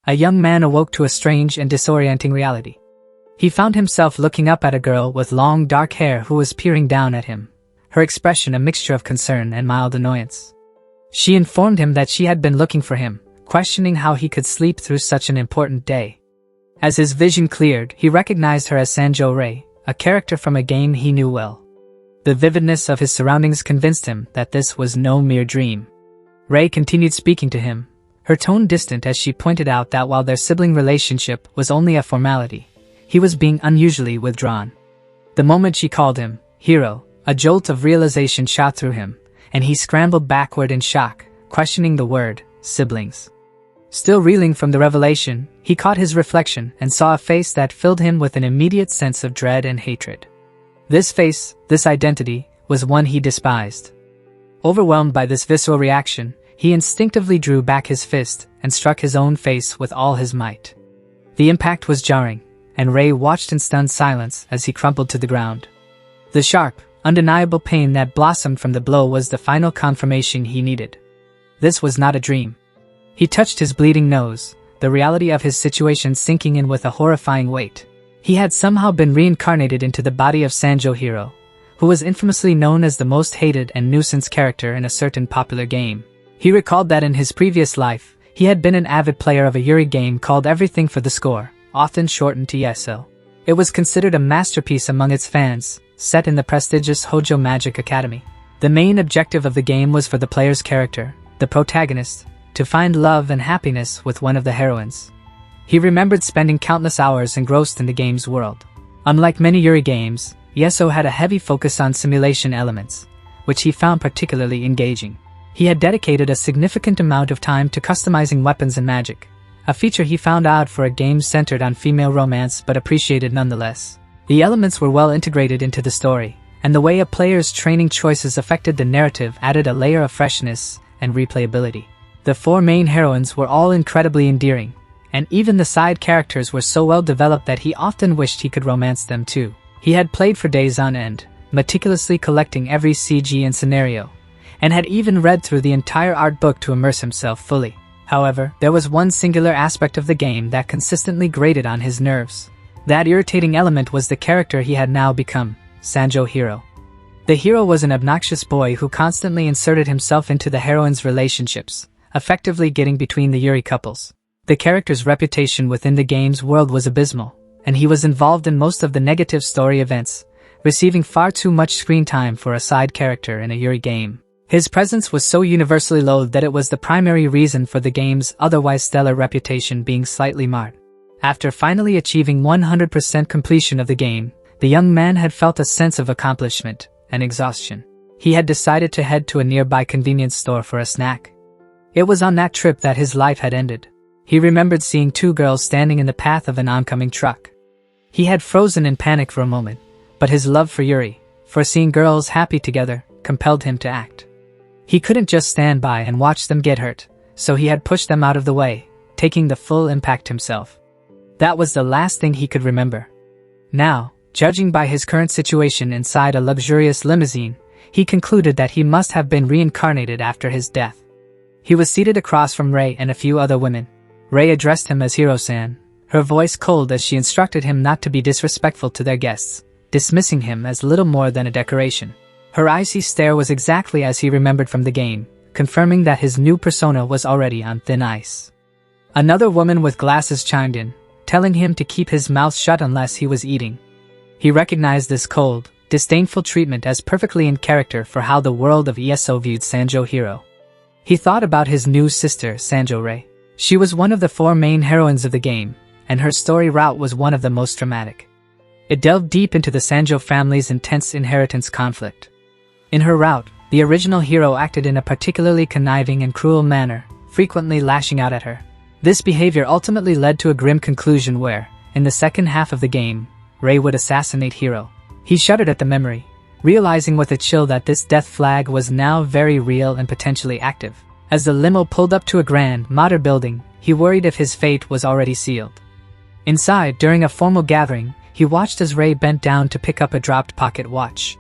a young man awoke to a strange and disorienting reality. He found himself looking up at a girl with long dark hair who was peering down at him, her expression a mixture of concern and mild annoyance. She informed him that she had been looking for him, questioning how he could sleep through such an important day. As his vision cleared, he recognized her as Sanjo Rei, a character from a game he knew well. The vividness of his surroundings convinced him that this was no mere dream. Rei continued speaking to him, her tone distant as she pointed out that while their sibling relationship was only a formality, he was being unusually withdrawn. The moment she called him Hiro, a jolt of realization shot through him, and he scrambled backward in shock, questioning the word siblings. Still reeling from the revelation, he caught his reflection and saw a face that filled him with an immediate sense of dread and hatred. This face, this identity, was one he despised. Overwhelmed by this visceral reaction, he instinctively drew back his fist and struck his own face with all his might. The impact was jarring, and Rei watched in stunned silence as he crumpled to the ground. The sharp, undeniable pain that blossomed from the blow was the final confirmation he needed. This was not a dream. He touched his bleeding nose, the reality of his situation sinking in with a horrifying weight. He had somehow been reincarnated into the body of Sanjo Hiro, who was infamously known as the most hated and nuisance character in a certain popular game. He recalled that in his previous life, he had been an avid player of a Yuri game called Everything for the Score, often shortened to ESO. It was considered a masterpiece among its fans, set in the prestigious Hojo Magic Academy. The main objective of the game was for the player's character, the protagonist, to find love and happiness with one of the heroines. He remembered spending countless hours engrossed in the game's world. Unlike many Yuri games, ESO had a heavy focus on simulation elements, which he found particularly engaging. He had dedicated a significant amount of time to customizing weapons and magic, a feature he found odd for a game centered on female romance but appreciated nonetheless. The elements were well integrated into the story, and the way a player's training choices affected the narrative added a layer of freshness and replayability. The four main heroines were all incredibly endearing, and even the side characters were so well developed that he often wished he could romance them too. He had played for days on end, meticulously collecting every CG and scenario, and had even read through the entire art book to immerse himself fully. However, there was one singular aspect of the game that consistently grated on his nerves. That irritating element was the character he had now become, Sanjo Hiro. The hero was an obnoxious boy who constantly inserted himself into the heroine's relationships, effectively getting between the Yuri couples. The character's reputation within the game's world was abysmal, and he was involved in most of the negative story events, receiving far too much screen time for a side character in a Yuri game. His presence was so universally loathed that it was the primary reason for the game's otherwise stellar reputation being slightly marred. After finally achieving 100% completion of the game, the young man had felt a sense of accomplishment and exhaustion. He had decided to head to a nearby convenience store for a snack. It was on that trip that his life had ended. He remembered seeing two girls standing in the path of an oncoming truck. He had frozen in panic for a moment, but his love for Yuri, for seeing girls happy together, compelled him to act. He couldn't just stand by and watch them get hurt, so he had pushed them out of the way, taking the full impact himself. That was the last thing he could remember. Now, judging by his current situation inside a luxurious limousine, he concluded that he must have been reincarnated after his death. He was seated across from Rei and a few other women. Rei addressed him as Hiro-san, her voice cold as she instructed him not to be disrespectful to their guests, dismissing him as little more than a decoration. Her icy stare was exactly as he remembered from the game, confirming that his new persona was already on thin ice. Another woman with glasses chimed in, telling him to keep his mouth shut unless he was eating. He recognized this cold, disdainful treatment as perfectly in character for how the world of ESO viewed Sanjo Hiro. He thought about his new sister, Sanjo Rei. She was one of the four main heroines of the game, and her story route was one of the most dramatic. It delved deep into the Sanjo family's intense inheritance conflict. In her route, the original hero acted in a particularly conniving and cruel manner, frequently lashing out at her. This behavior ultimately led to a grim conclusion where, in the second half of the game, Rei would assassinate Hiro. He shuddered at the memory, realizing with a chill that this death flag was now very real and potentially active. As the limo pulled up to a grand, modern building, he worried if his fate was already sealed. Inside, during a formal gathering, he watched as Rei bent down to pick up a dropped pocket watch.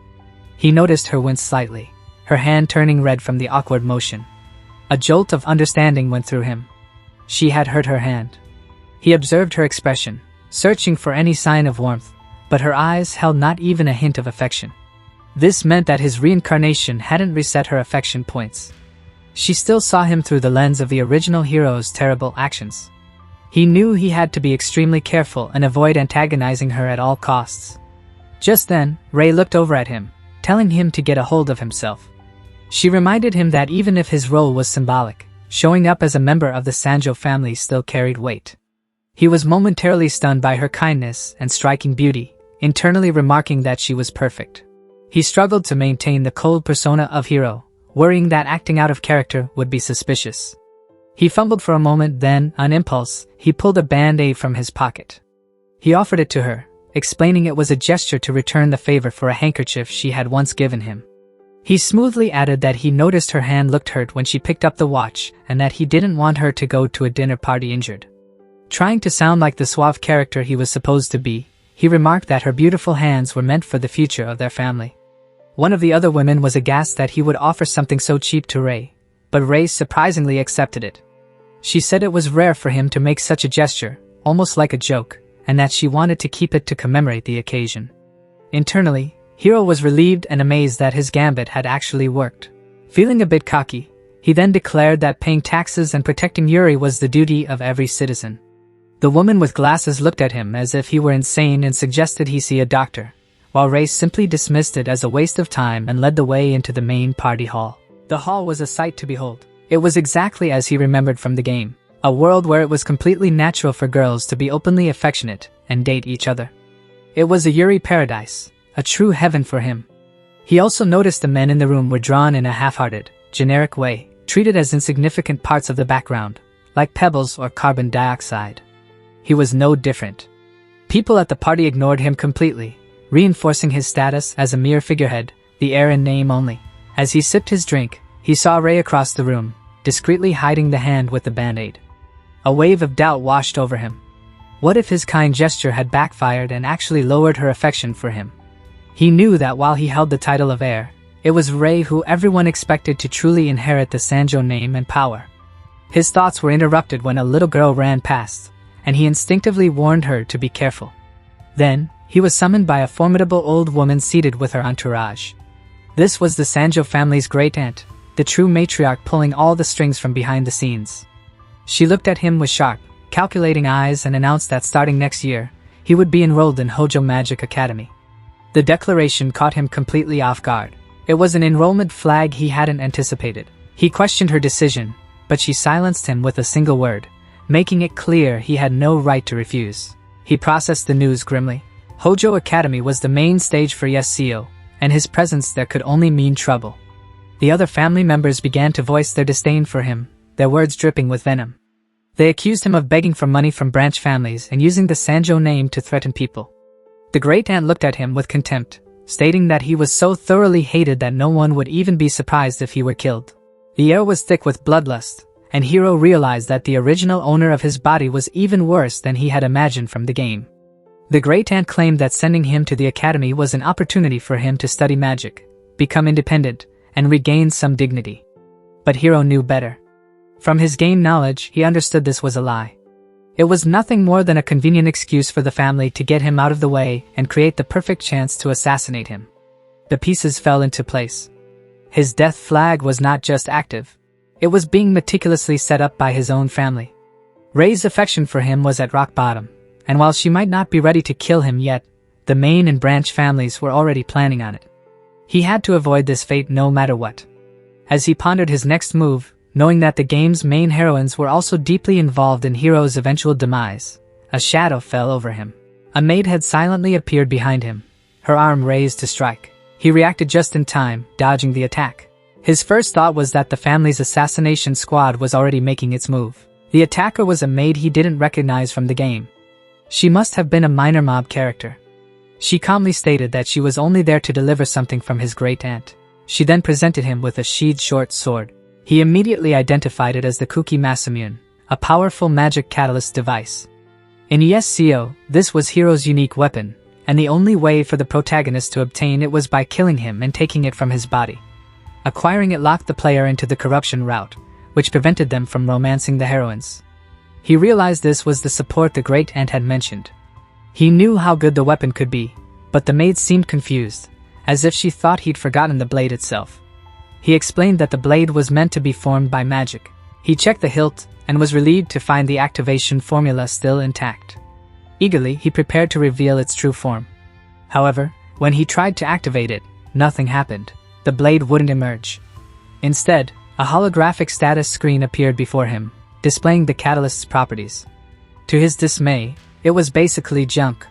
He noticed her wince slightly, her hand turning red from the awkward motion. A jolt of understanding went through him. She had hurt her hand. He observed her expression, searching for any sign of warmth, but her eyes held not even a hint of affection. This meant that his reincarnation hadn't reset her affection points. She still saw him through the lens of the original hero's terrible actions. He knew he had to be extremely careful and avoid antagonizing her at all costs. Just then, Rei looked over at him, telling him to get a hold of himself. She reminded him that even if his role was symbolic, showing up as a member of the Sanjo family still carried weight. He was momentarily stunned by her kindness and striking beauty, internally remarking that she was perfect. He struggled to maintain the cold persona of hero, worrying that acting out of character would be suspicious. He fumbled for a moment, then, on impulse, he pulled a band-aid from his pocket. He offered it to her, explaining it was a gesture to return the favor for a handkerchief she had once given him. He smoothly added that he noticed her hand looked hurt when she picked up the watch and that he didn't want her to go to a dinner party injured. Trying to sound like the suave character he was supposed to be, he remarked that her beautiful hands were meant for the future of their family. One of the other women was aghast that he would offer something so cheap to Rei, but Rei surprisingly accepted it. She said it was rare for him to make such a gesture, almost like a joke, and that she wanted to keep it to commemorate the occasion. Internally, Hiro was relieved and amazed that his gambit had actually worked. Feeling a bit cocky, he then declared that paying taxes and protecting Yuri was the duty of every citizen. The woman with glasses looked at him as if he were insane and suggested he see a doctor, while Rei simply dismissed it as a waste of time and led the way into the main party hall. The hall was a sight to behold. It was exactly as he remembered from the game, a world where it was completely natural for girls to be openly affectionate and date each other. It was a Yuri paradise, a true heaven for him. He also noticed the men in the room were drawn in a half-hearted, generic way, treated as insignificant parts of the background, like pebbles or carbon dioxide. He was no different. People at the party ignored him completely, reinforcing his status as a mere figurehead, the heir in name only. As he sipped his drink, he saw Rei across the room, discreetly hiding the hand with the band-aid. A wave of doubt washed over him. What if his kind gesture had backfired and actually lowered her affection for him? He knew that while he held the title of heir, it was Rei who everyone expected to truly inherit the Sanjo name and power. His thoughts were interrupted when a little girl ran past, and he instinctively warned her to be careful. Then, he was summoned by a formidable old woman seated with her entourage. This was the Sanjo family's great-aunt, the true matriarch pulling all the strings from behind the scenes. She looked at him with sharp, calculating eyes and announced that starting next year, he would be enrolled in Hojo Magic Academy. The declaration caught him completely off guard. It was an enrollment flag he hadn't anticipated. He questioned her decision, but she silenced him with a single word, making it clear he had no right to refuse. He processed the news grimly. Hojo Academy was the main stage for Yesio, and his presence there could only mean trouble. The other family members began to voice their disdain for him, their words dripping with venom. They accused him of begging for money from branch families and using the Sanjo name to threaten people. The great-aunt looked at him with contempt, stating that he was so thoroughly hated that no one would even be surprised if he were killed. The air was thick with bloodlust, and Hiro realized that the original owner of his body was even worse than he had imagined from the game. The great-aunt claimed that sending him to the academy was an opportunity for him to study magic, become independent, and regain some dignity. But Hiro knew better. From his game knowledge, he understood this was a lie. It was nothing more than a convenient excuse for the family to get him out of the way and create the perfect chance to assassinate him. The pieces fell into place. His death flag was not just active. It was being meticulously set up by his own family. Rei's affection for him was at rock bottom, and while she might not be ready to kill him yet, the main and branch families were already planning on it. He had to avoid this fate no matter what. As he pondered his next move, knowing that the game's main heroines were also deeply involved in Hiro's eventual demise, a shadow fell over him. A maid had silently appeared behind him, her arm raised to strike. He reacted just in time, dodging the attack. His first thought was that the family's assassination squad was already making its move. The attacker was a maid he didn't recognize from the game. She must have been a minor mob character. She calmly stated that she was only there to deliver something from his great-aunt. She then presented him with a sheathed short sword. He immediately identified it as the Kuki Masamune, a powerful magic catalyst device. In ESCO, this was Hiro's unique weapon, and the only way for the protagonist to obtain it was by killing him and taking it from his body. Acquiring it locked the player into the corruption route, which prevented them from romancing the heroines. He realized this was the support the Great Ant had mentioned. He knew how good the weapon could be, but the maid seemed confused, as if she thought he'd forgotten the blade itself. He explained that the blade was meant to be formed by magic. He checked the hilt and was relieved to find the activation formula still intact. Eagerly, he prepared to reveal its true form. However, when he tried to activate it, nothing happened. The blade wouldn't emerge. Instead, a holographic status screen appeared before him, displaying the catalyst's properties. To his dismay, it was basically junk.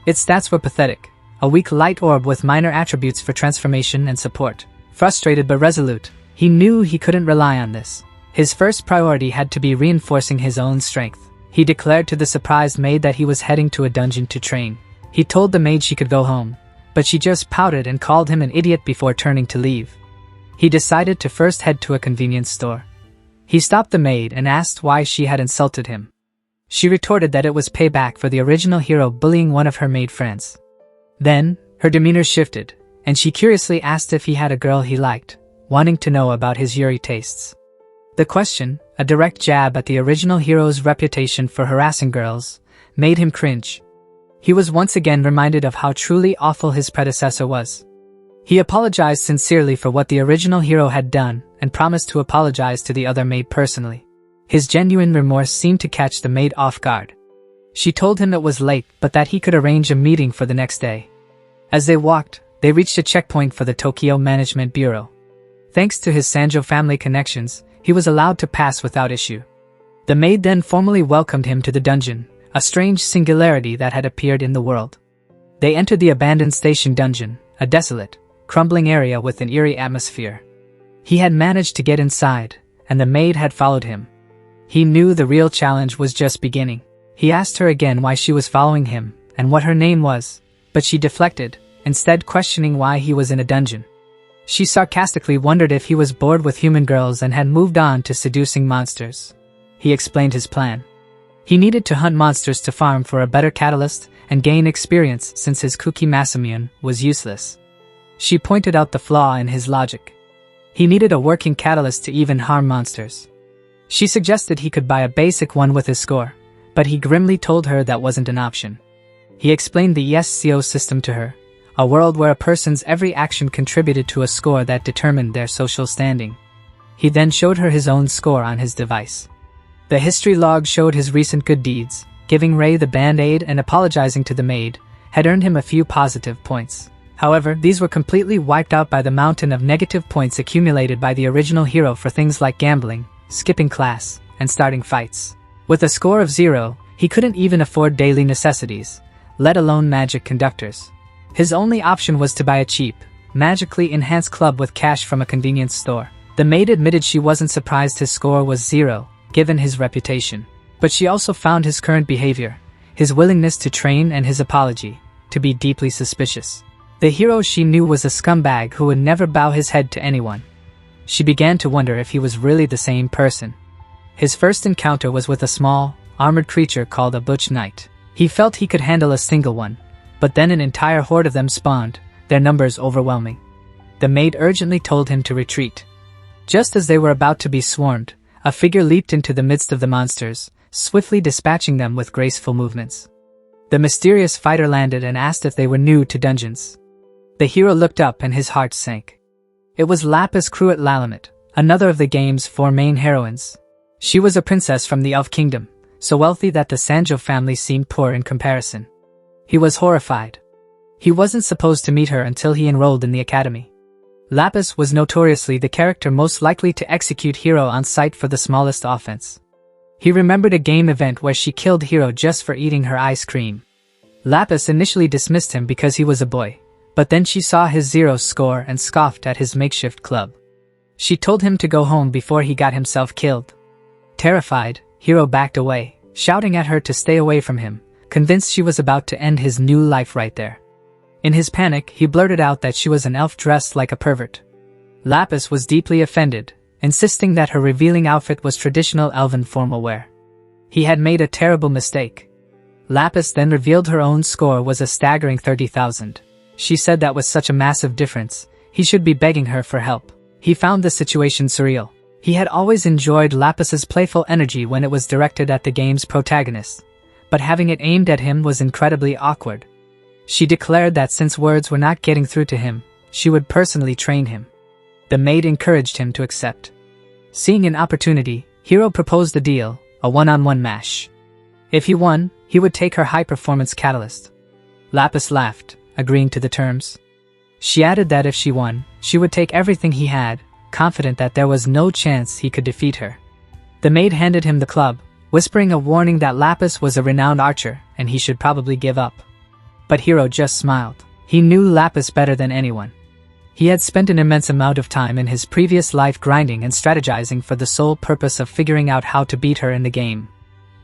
Its stats were pathetic: a weak light orb with minor attributes for transformation and support. Frustrated but resolute, he knew he couldn't rely on this. His first priority had to be reinforcing his own strength. He declared to the surprised maid that he was heading to a dungeon to train. He told the maid she could go home, but she just pouted and called him an idiot before turning to leave. He decided to first head to a convenience store. He stopped the maid and asked why she had insulted him. She retorted that it was payback for the original hero bullying one of her maid friends. Then, her demeanor shifted, and she curiously asked if he had a girl he liked, wanting to know about his Yuri tastes. The question, a direct jab at the original hero's reputation for harassing girls, made him cringe. He was once again reminded of how truly awful his predecessor was. He apologized sincerely for what the original hero had done and promised to apologize to the other maid personally. His genuine remorse seemed to catch the maid off guard. She told him it was late but that he could arrange a meeting for the next day. As they walked, they reached a checkpoint for the Tokyo Management Bureau. Thanks to his Sanjo family connections, he was allowed to pass without issue. The maid then formally welcomed him to the dungeon, a strange singularity that had appeared in the world. They entered the abandoned station dungeon, a desolate, crumbling area with an eerie atmosphere. He had managed to get inside, and the maid had followed him. He knew the real challenge was just beginning. He asked her again why she was following him, and what her name was, but she deflected, instead questioning why he was in a dungeon. She sarcastically wondered if he was bored with human girls and had moved on to seducing monsters. He explained his plan. He needed to hunt monsters to farm for a better catalyst and gain experience since his Kuki Masamune was useless. She pointed out the flaw in his logic. He needed a working catalyst to even harm monsters. She suggested he could buy a basic one with his score, but he grimly told her that wasn't an option. He explained the ESCO system to her, a world where a person's every action contributed to a score that determined their social standing. He then showed her his own score on his device. The history log showed his recent good deeds. Giving Ray the band-aid and apologizing to the maid had earned him a few positive points. However, these were completely wiped out by the mountain of negative points accumulated by the original hero for things like gambling, skipping class, and starting fights. With a score of 0, he couldn't even afford daily necessities, let alone magic conductors. His only option was to buy a cheap, magically enhanced club with cash from a convenience store. The maid admitted she wasn't surprised his score was 0, given his reputation. But she also found his current behavior, his willingness to train and his apology, to be deeply suspicious. The hero she knew was a scumbag who would never bow his head to anyone. She began to wonder if he was really the same person. His first encounter was with a small, armored creature called a Butch Knight. He felt he could handle a single one, but then an entire horde of them spawned, their numbers overwhelming. The maid urgently told him to retreat. Just as they were about to be swarmed, a figure leaped into the midst of the monsters, swiftly dispatching them with graceful movements. The mysterious fighter landed and asked if they were new to dungeons. The hero looked up and his heart sank. It was Lapis Cruet Lalamet, another of the game's 4 main heroines. She was a princess from the Elf Kingdom, so wealthy that the Sanjo family seemed poor in comparison. He was horrified. He wasn't supposed to meet her until he enrolled in the academy. Lapis was notoriously the character most likely to execute Hiro on sight for the smallest offense. He remembered a game event where she killed Hiro just for eating her ice cream. Lapis initially dismissed him because he was a boy, but then she saw his 0 score and scoffed at his makeshift club. She told him to go home before he got himself killed. Terrified, Hiro backed away, shouting at her to stay away from him, convinced she was about to end his new life right there. In his panic, he blurted out that she was an elf dressed like a pervert. Lapis was deeply offended, insisting that her revealing outfit was traditional elven formal wear. He had made a terrible mistake. Lapis then revealed her own score was a staggering 30,000. She said that with such a massive difference, he should be begging her for help. He found the situation surreal. He had always enjoyed Lapis's playful energy when it was directed at the game's protagonist, but having it aimed at him was incredibly awkward. She declared that since words were not getting through to him, she would personally train him. The maid encouraged him to accept. Seeing an opportunity, Hiro proposed a deal, a one-on-one match. If he won, he would take her high-performance catalyst. Lapis laughed, agreeing to the terms. She added that if she won, she would take everything he had, confident that there was no chance he could defeat her. The maid handed him the club, whispering a warning that Lapis was a renowned archer and he should probably give up. But Hiro just smiled. He knew Lapis better than anyone. He had spent an immense amount of time in his previous life grinding and strategizing for the sole purpose of figuring out how to beat her in the game.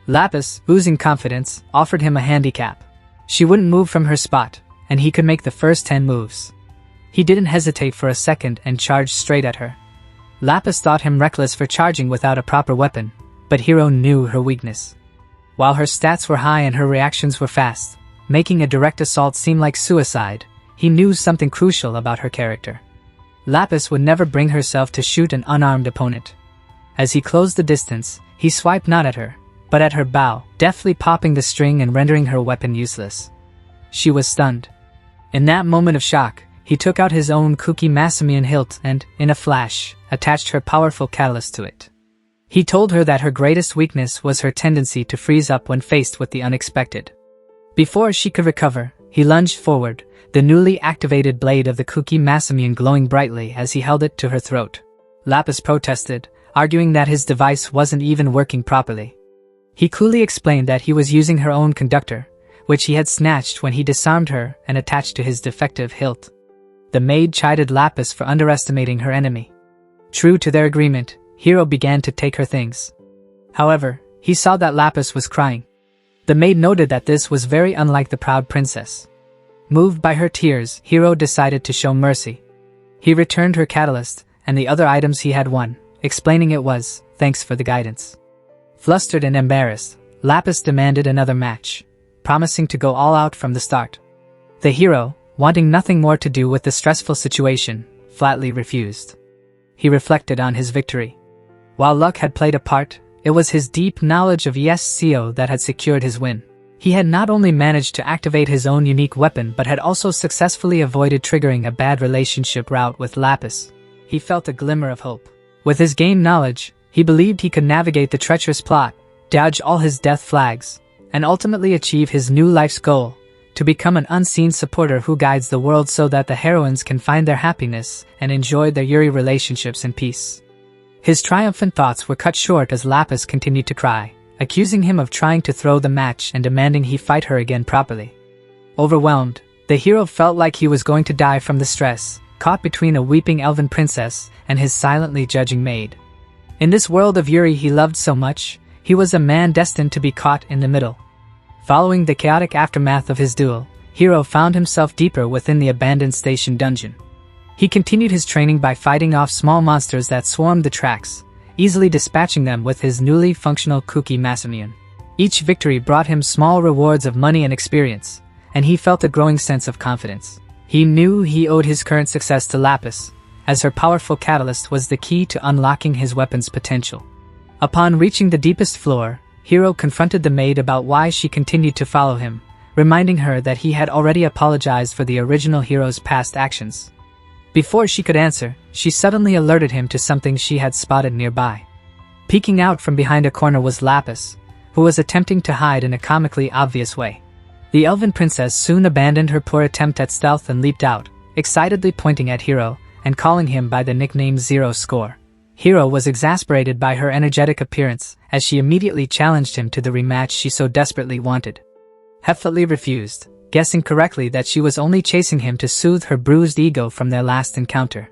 Lapis, oozing confidence, offered him a handicap. She wouldn't move from her spot, and he could make the first 10 moves. He didn't hesitate for a second and charged straight at her. Lapis thought him reckless for charging without a proper weapon, but Hiro knew her weakness. While her stats were high and her reactions were fast, making a direct assault seem like suicide, he knew something crucial about her character. Lapis would never bring herself to shoot an unarmed opponent. As he closed the distance, he swiped not at her, but at her bow, deftly popping the string and rendering her weapon useless. She was stunned. In that moment of shock, he took out his own Kuki Masamian hilt and, in a flash, attached her powerful catalyst to it. He told her that her greatest weakness was her tendency to freeze up when faced with the unexpected. Before she could recover, he lunged forward, the newly activated blade of the Kuki Masamian glowing brightly as he held it to her throat. Lapis protested, arguing that his device wasn't even working properly. He coolly explained that he was using her own conductor, which he had snatched when he disarmed her and attached to his defective hilt. The maid chided Lapis for underestimating her enemy. True to their agreement, Hiro began to take her things. However, he saw that Lapis was crying. The maid noted that this was very unlike the proud princess. Moved by her tears, Hiro decided to show mercy. He returned her catalyst and the other items he had won, explaining it was, thanks for the guidance. Flustered and embarrassed, Lapis demanded another match, promising to go all out from the start. The hero, wanting nothing more to do with the stressful situation, flatly refused. He reflected on his victory. While luck had played a part, it was his deep knowledge of ESCO that had secured his win. He had not only managed to activate his own unique weapon but had also successfully avoided triggering a bad relationship route with Lapis. He felt a glimmer of hope. With his game knowledge, he believed he could navigate the treacherous plot, dodge all his death flags, and ultimately achieve his new life's goal, to become an unseen supporter who guides the world so that the heroines can find their happiness and enjoy their Yuri relationships in peace. His triumphant thoughts were cut short as Lapis continued to cry, accusing him of trying to throw the match and demanding he fight her again properly. Overwhelmed, the hero felt like he was going to die from the stress, caught between a weeping elven princess and his silently judging maid. In this world of Yuri he loved so much, he was a man destined to be caught in the middle. Following the chaotic aftermath of his duel, Hiro found himself deeper within the abandoned station dungeon. He continued his training by fighting off small monsters that swarmed the tracks, easily dispatching them with his newly functional Kuki Masamian. Each victory brought him small rewards of money and experience, and he felt a growing sense of confidence. He knew he owed his current success to Lapis, as her powerful catalyst was the key to unlocking his weapon's potential. Upon reaching the deepest floor, Hiro confronted the maid about why she continued to follow him, reminding her that he had already apologized for the original hero's past actions. Before she could answer, she suddenly alerted him to something she had spotted nearby. Peeking out from behind a corner was Lapis, who was attempting to hide in a comically obvious way. The elven princess soon abandoned her poor attempt at stealth and leaped out, excitedly pointing at Hiro and calling him by the nickname Zero Score. Hiro was exasperated by her energetic appearance as she immediately challenged him to the rematch she so desperately wanted. Heftily refused, guessing correctly that she was only chasing him to soothe her bruised ego from their last encounter.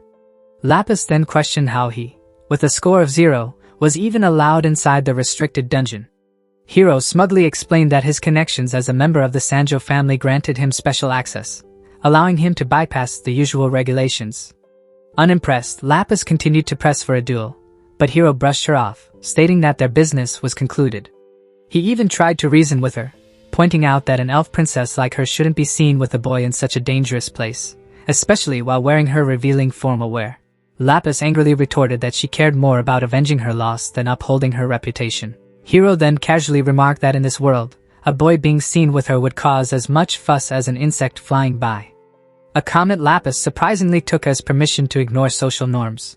Lapis then questioned how he, with a score of 0, was even allowed inside the restricted dungeon. Hiro smugly explained that his connections as a member of the Sanjo family granted him special access, allowing him to bypass the usual regulations. Unimpressed, Lapis continued to press for a duel, but Hiro brushed her off, stating that their business was concluded. He even tried to reason with her, pointing out that an elf princess like her shouldn't be seen with a boy in such a dangerous place, especially while wearing her revealing formal wear. Lapis angrily retorted that she cared more about avenging her loss than upholding her reputation. Hiro then casually remarked that in this world, a boy being seen with her would cause as much fuss as an insect flying by. A comment Lapis surprisingly took as permission to ignore social norms.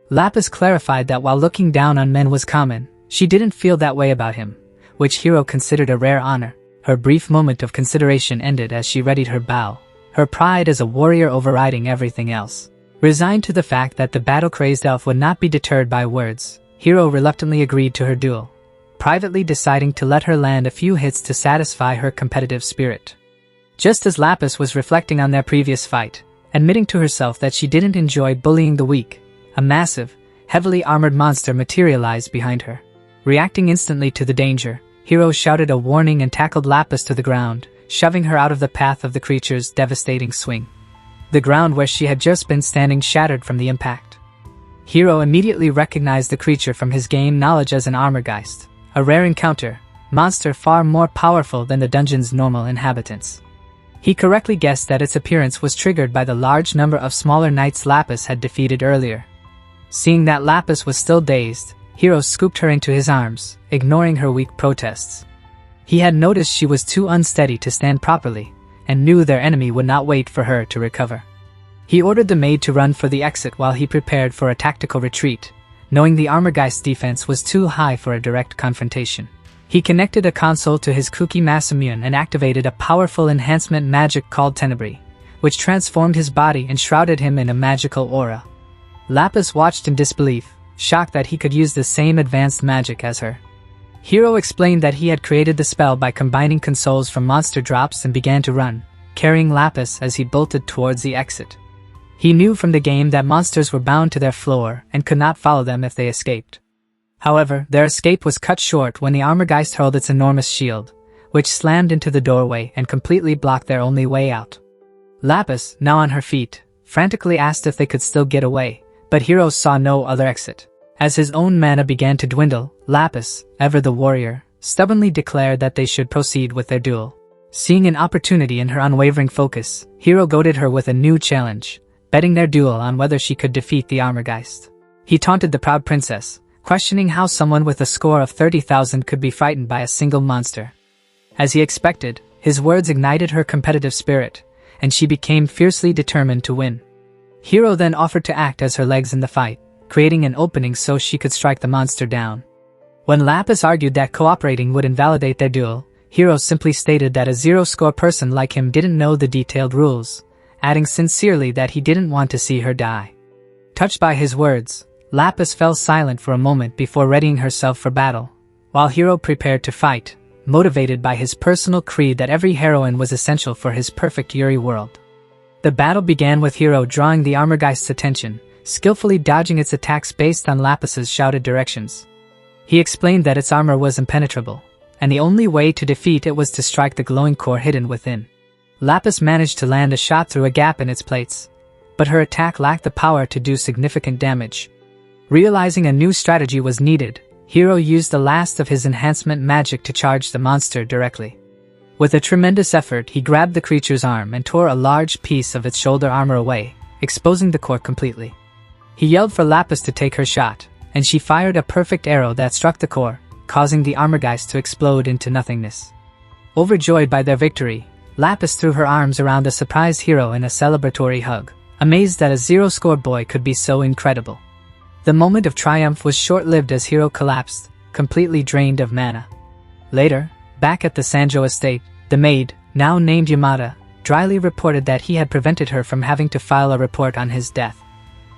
Lapis clarified that while looking down on men was common, she didn't feel that way about him, which Hiro considered a rare honor. Her brief moment of consideration ended as she readied her bow, her pride as a warrior overriding everything else. Resigned to the fact that the battle-crazed elf would not be deterred by words, Hiro reluctantly agreed to her duel, privately deciding to let her land a few hits to satisfy her competitive spirit. Just as Lapis was reflecting on their previous fight, admitting to herself that she didn't enjoy bullying the weak, a massive, heavily armored monster materialized behind her. Reacting instantly to the danger, Hiro shouted a warning and tackled Lapis to the ground, shoving her out of the path of the creature's devastating swing. The ground where she had just been standing shattered from the impact. Hiro immediately recognized the creature from his game knowledge as an Armorgeist, a rare encounter, monster far more powerful than the dungeon's normal inhabitants. He correctly guessed that its appearance was triggered by the large number of smaller knights Lapis had defeated earlier. Seeing that Lapis was still dazed, Hiro scooped her into his arms, ignoring her weak protests. He had noticed she was too unsteady to stand properly, and knew their enemy would not wait for her to recover. He ordered the maid to run for the exit while he prepared for a tactical retreat, knowing the Armorgeist's defense was too high for a direct confrontation. He connected a console to his Kuki Masamune and activated a powerful enhancement magic called Tenebrae, which transformed his body and shrouded him in a magical aura. Lapis watched in disbelief, shocked that he could use the same advanced magic as her. Hiro explained that he had created the spell by combining consoles from monster drops and began to run, carrying Lapis as he bolted towards the exit. He knew from the game that monsters were bound to their floor and could not follow them if they escaped. However, their escape was cut short when the Armorgeist hurled its enormous shield, which slammed into the doorway and completely blocked their only way out. Lapis, now on her feet, frantically asked if they could still get away, but Hiro saw no other exit. As his own mana began to dwindle, Lapis, ever the warrior, stubbornly declared that they should proceed with their duel. Seeing an opportunity in her unwavering focus, Hiro goaded her with a new challenge, betting their duel on whether she could defeat the Armorgeist. He taunted the proud princess, questioning how someone with a score of 30,000 could be frightened by a single monster. As he expected, his words ignited her competitive spirit, and she became fiercely determined to win. Hiro then offered to act as her legs in the fight, creating an opening so she could strike the monster down. When Lapis argued that cooperating would invalidate their duel, Hiro simply stated that a zero-score person like him didn't know the detailed rules, adding sincerely that he didn't want to see her die. Touched by his words, Lapis fell silent for a moment before readying herself for battle, while Hiro prepared to fight, motivated by his personal creed that every heroine was essential for his perfect Yuri world. The battle began with Hiro drawing the Armorgeist's attention, skillfully dodging its attacks based on Lapis's shouted directions. He explained that its armor was impenetrable, and the only way to defeat it was to strike the glowing core hidden within. Lapis managed to land a shot through a gap in its plates, but her attack lacked the power to do significant damage. Realizing a new strategy was needed, Hiro used the last of his enhancement magic to charge the monster directly. With a tremendous effort, he grabbed the creature's arm and tore a large piece of its shoulder armor away, exposing the core completely. He yelled for Lapis to take her shot, and she fired a perfect arrow that struck the core, causing the Armorgeist to explode into nothingness. Overjoyed by their victory, Lapis threw her arms around the surprised Hiro in a celebratory hug, amazed that a zero-score boy could be so incredible. The moment of triumph was short-lived as Hiro collapsed, completely drained of mana. Later, back at the Sanjo estate, the maid, now named Yamada, dryly reported that he had prevented her from having to file a report on his death.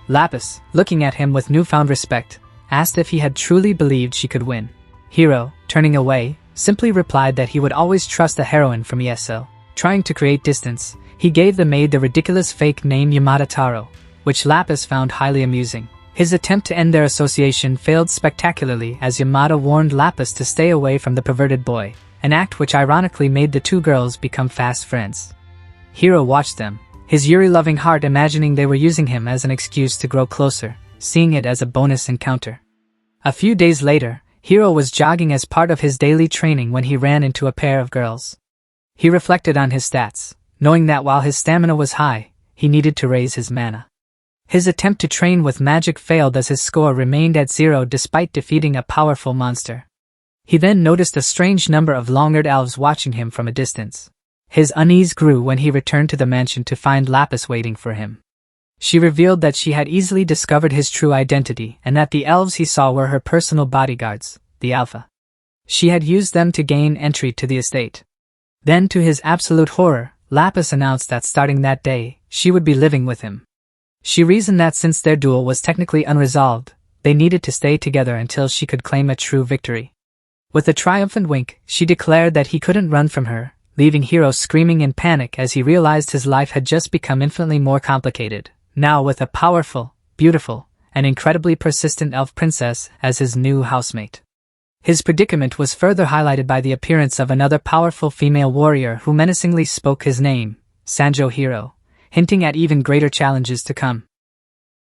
Lapis, looking at him with newfound respect, asked if he had truly believed she could win. Hiro, turning away, simply replied that he would always trust a heroine from ESO. Trying to create distance, he gave the maid the ridiculous fake name Yamada Taro, which Lapis found highly amusing. His attempt to end their association failed spectacularly as Yamada warned Lapis to stay away from the perverted boy, an act which ironically made the two girls become fast friends. Hiro watched them, his Yuri-loving heart imagining they were using him as an excuse to grow closer, seeing it as a bonus encounter. A few days later, Hiro was jogging as part of his daily training when he ran into a pair of girls. He reflected on his stats, knowing that while his stamina was high, he needed to raise his mana. His attempt to train with magic failed as his score remained at 0 despite defeating a powerful monster. He then noticed a strange number of long-eared elves watching him from a distance. His unease grew when he returned to the mansion to find Lapis waiting for him. She revealed that she had easily discovered his true identity and that the elves he saw were her personal bodyguards, the Alpha. She had used them to gain entry to the estate. Then, to his absolute horror, Lapis announced that starting that day, she would be living with him. She reasoned that since their duel was technically unresolved, they needed to stay together until she could claim a true victory. With a triumphant wink, she declared that he couldn't run from her, leaving Hiro screaming in panic as he realized his life had just become infinitely more complicated, now with a powerful, beautiful, and incredibly persistent elf princess as his new housemate. His predicament was further highlighted by the appearance of another powerful female warrior who menacingly spoke his name, Sanjo Hiro, hinting at even greater challenges to come.